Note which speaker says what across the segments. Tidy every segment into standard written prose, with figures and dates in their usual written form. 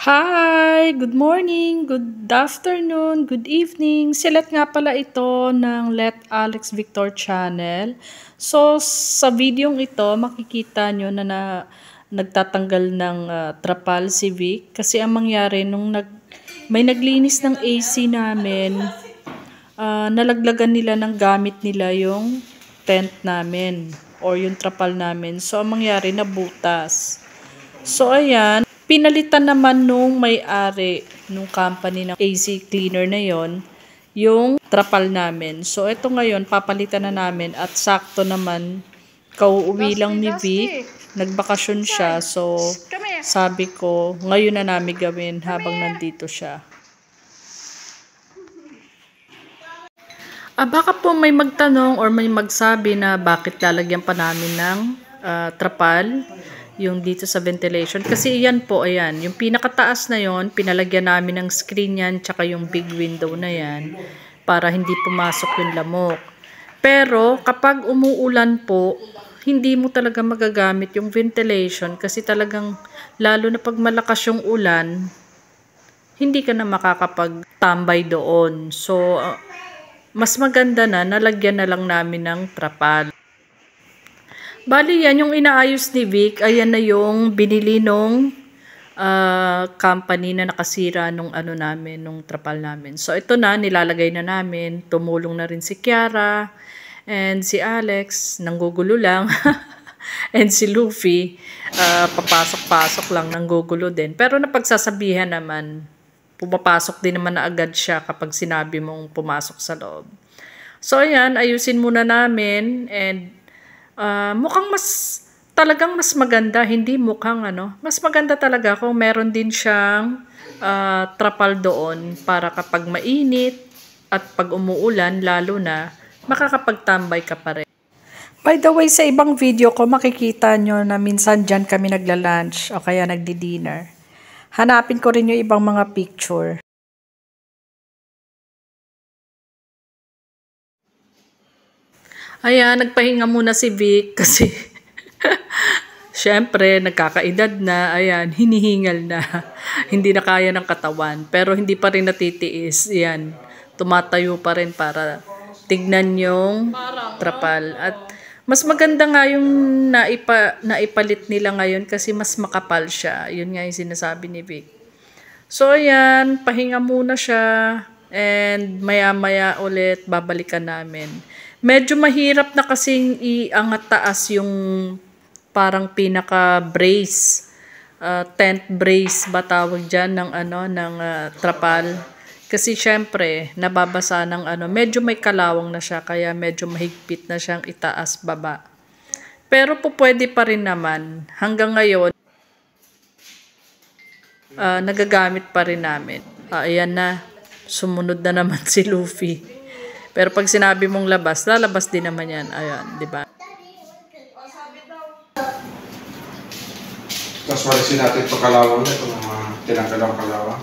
Speaker 1: Hi! Good morning, good afternoon, good evening. Silat nga pala ito ng Let Alex Victor channel. So, sa videong ito, makikita nyo na nagtatanggal ng trapal si Vic. Kasi ang mangyari, nung may naglinis ng AC namin, nalaglagan nila ng gamit nila yung tent namin or yung trapal namin. So, ang mangyari, nabutas. So, ayan. Pinalitan naman nung may-ari nung company ng AC cleaner na yon yung trapal namin. So, ito ngayon, papalitan na namin at sakto naman, kauuwi lang ni Vic. Nagbakasyon siya. So, sabi ko, ngayon na namin gawin habang nandito siya. Baka po may magtanong or may magsabi na bakit lalagyan pa namin ng trapal yung dito sa ventilation. Kasi iyan po, ayan, yung pinakataas na yon pinalagyan namin ng screen yan, tsaka yung big window na yan, para hindi pumasok yung lamok. Pero, kapag umuulan po, hindi mo talaga magagamit yung ventilation kasi talagang, lalo na pag malakas yung ulan, hindi ka na makakapagtambay doon. So, mas maganda na, nalagyan na lang namin ng trapal. Bali yan, yung inaayos ni Vic, ayan na yung binili nung company na nakasira nung ano namin, nung trapal namin. So ito na, nilalagay na namin. Tumulong na rin si Kiara and si Alex, nanggugulo lang. And si Luffy, papasok-pasok lang, nanggugulo din. Pero napagsasabihan naman, pumapasok din naman na agad siya kapag sinabi mong pumasok sa loob. So ayan, ayusin muna namin and mukhang talagang mas maganda, hindi mukhang mas maganda talaga kung meron din siyang trapal doon para kapag mainit at pag umuulan, lalo na, makakapagtambay ka pa rin. By the way, sa ibang video ko, makikita nyo na minsan dyan kami nagla-lunch o kaya nagdi-dinner. Hanapin ko rin yung ibang mga picture. Ayan, nagpahinga muna si Vic kasi syempre, nagkakaedad na, ayan, hinihingal na. Hindi na kaya ng katawan, pero hindi pa rin natitiis. Ayan, tumatayo pa rin para tignan yung trapal. At mas maganda nga yung naipalit nila ngayon kasi mas makapal siya. Yun nga yung sinasabi ni Vic. So, ayan, pahinga muna siya. And maya-maya ulit, babalikan namin. Medyo mahirap na kasing iangat taas yung parang pinaka-brace, tent brace ba tawag dyan ng, ng trapal. Kasi syempre, nababasa ng medyo may kalawang na siya, kaya medyo mahigpit na siyang itaas baba. Pero po pwede pa rin naman, hanggang ngayon, nagagamit pa rin namin. Ayan na, sumunod na naman si Luffy. Pero pag sinabi mong labas, lalabas din naman yan. Ayan, di ba?
Speaker 2: Tapos walisin natin ito kalawang na, itong mga tinanggalawang kalawang.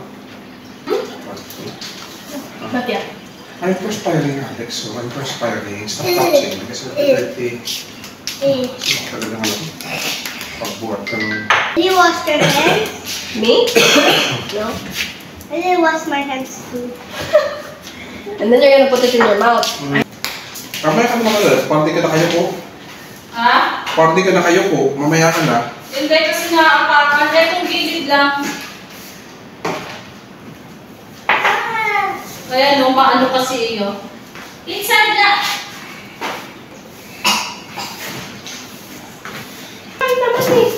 Speaker 1: Ba't yan?
Speaker 2: I'm perspiring, Alex. So, I'm perspiring. Stop touching. Kasi dirty. Talagang pagbuhat ka ng...
Speaker 3: Did you wash your hands?
Speaker 4: Me? No.
Speaker 3: I didn't wash my hands too.
Speaker 4: And then you're gonna put it in your mouth.
Speaker 2: Mamaya ka naman ulit. Party ka na kayo po.
Speaker 1: Ha?
Speaker 2: Party ka na kayo po. Mamaya ka na.
Speaker 1: Hindi kasi naapakan. Itong gilid lang. Kaya maano kasi iyo. Inside na!
Speaker 4: Ay, naman eh.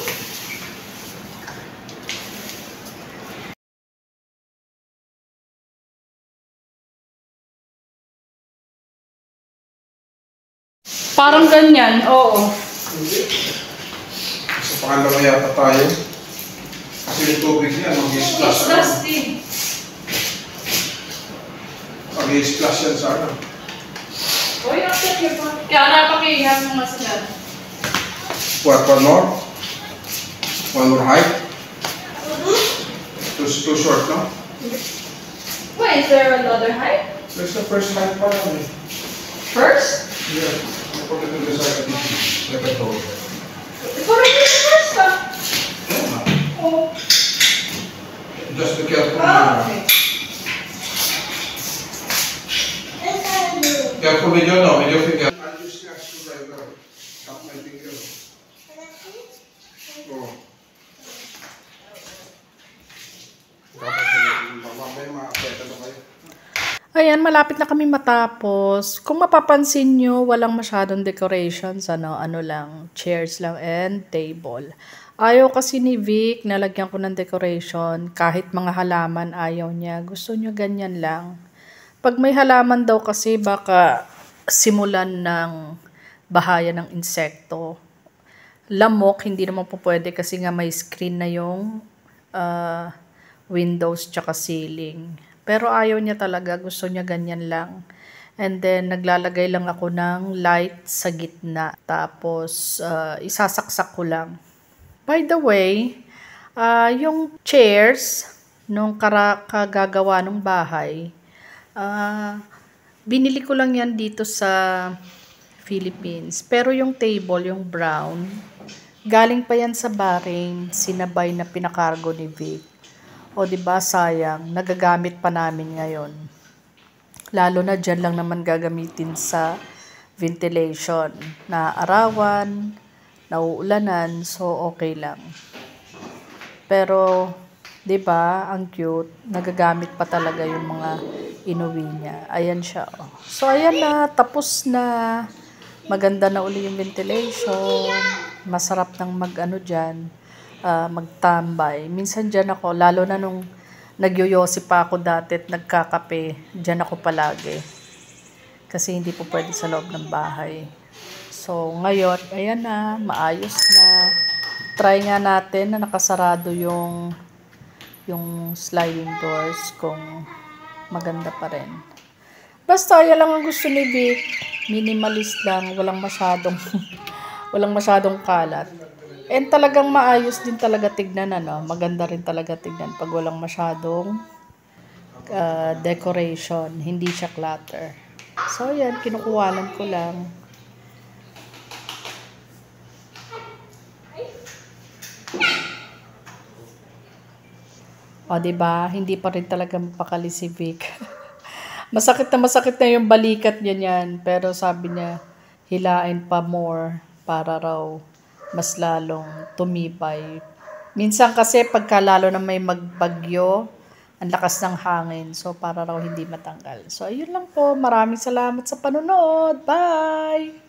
Speaker 1: Parang ganyan, oo.
Speaker 2: Sa pangalawa yata tayo. Kasi yung tubig niya, mag-i-splash.
Speaker 1: It's dusty.
Speaker 2: Mag-i-splash yan sa ano.
Speaker 1: Uy, akit yun po. Kaya napakihap ng masyan.
Speaker 2: What, one more? One more height? Too short, no?
Speaker 1: Wait, is there another height?
Speaker 2: That's the first height pa lang eh.
Speaker 1: First?
Speaker 2: Yeah. I put it to the side of the like a door.
Speaker 1: Ito rin yung first ah. Oh.
Speaker 2: Just with your, no, with your finger. I'll use your screwdriver. Tap my finger. Oh. Mamaya makakita na kayo.
Speaker 1: Ayan, malapit na kami matapos. Kung mapapansin nyo, walang masyadong decorations. Ano lang, chairs lang and table. Ayaw kasi ni Vic, nalagyan ko ng decoration. Kahit mga halaman, ayaw niya. Gusto niya ganyan lang. Pag may halaman daw kasi, baka simulan ng bahaya ng insekto. Lamok, hindi naman po pwede kasi nga may screen na yung windows tsaka ceiling. Pero ayaw niya talaga, gusto niya ganyan lang. And then, naglalagay lang ako ng light sa gitna. Tapos, isasaksak ko lang. By the way, yung chairs, nung kagagawa ng bahay, binili ko lang yan dito sa Philippines. Pero yung table, yung brown, galing pa yan sa Bahrain, sinabay na pinakargo ni Vic. O diba, sayang, nagagamit pa namin ngayon. Lalo na dyan lang naman gagamitin sa ventilation. Na arawan, nauulanan, so okay lang. Pero, diba, ang cute, nagagamit pa talaga yung mga inuwi niya. Ayan siya. Oh. So, ayan na, tapos na. Maganda na uli yung ventilation. Masarap ng magtambay. Minsan dyan ako, lalo na nung nagyoyosi pa ako dati at nagkakape, dyan ako palagi. Kasi hindi po pwede sa loob ng bahay. So, ngayon, ayan na, maayos na. Try nga natin na nakasarado yung sliding doors kung maganda pa rin. Basta, yan lang ang gusto ni Vic. Minimalist lang, walang masyadong kalat. And talagang maayos din talaga tignan, maganda rin talaga tignan pag walang masyadong decoration, hindi siya clutter. So, yan, kinukuwalan ko lang. O, diba? Hindi pa rin talaga mapakali si Vic. masakit na yung balikat niya niyan. Pero sabi niya, hilain pa more para raw mas lalong tumibay. Minsan kasi pagka lalo na may magbagyo, ang lakas ng hangin. So, para raw hindi matanggal. So, ayun lang po. Maraming salamat sa panonood. Bye!